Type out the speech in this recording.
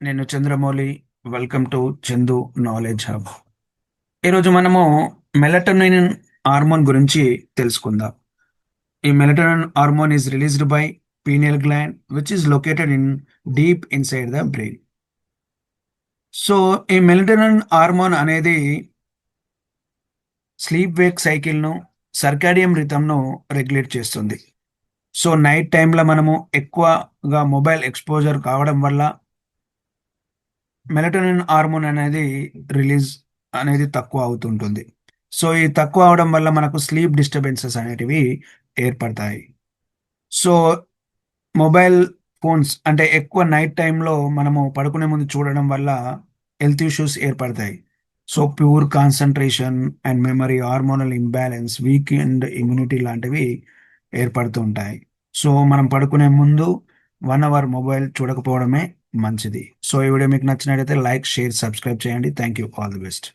నేను Chandramouli. Welcome to Chandu knowledge hub. ఈరోజు మనము మెలటోనిన్ హార్మోన్ గురించి తెలుసుకుందాం. ఈ melatonin hormone is released by pineal gland which is located in deep inside the brain. So ఈ melatonin hormone అనేది స్లీప్ వేక్ సైకిల్ను, సర్కాడియం రిథమ్ను రెగ్యులేట్ చేస్తుంది. సో నైట్ టైంలో మనము ఎక్కువగా మొబైల్ ఎక్స్పోజర్ కావడం వల్ల మెలటోనిన్ హార్మోన్ అనేది రిలీజ్ అనేది తక్కువ అవుతుంటుంది. సో ఈ తక్కువ అవడం వల్ల మనకు స్లీప్ డిస్టర్బెన్సెస్ అనేటివి ఏర్పడతాయి. సో మొబైల్ ఫోన్స్ అంటే ఎక్కువ నైట్ టైంలో మనము పడుకునే ముందు చూడడం వల్ల హెల్త్ ఇష్యూస్ ఏర్పడతాయి. So pure concentration and memory, hormonal imbalance, week and immunity లాంటివి ఏర్పడుతూ ఉంటాయి. సో మనం పడుకునే ముందు 1 అవర్ మొబైల్ చూడకపోవడమే మంచిది. సో ఈ వీడియో మీకు నచ్చినట్లయితే లైక్, షేర్, సబ్స్క్రైబ్ చేయండి. Thank you. All the best.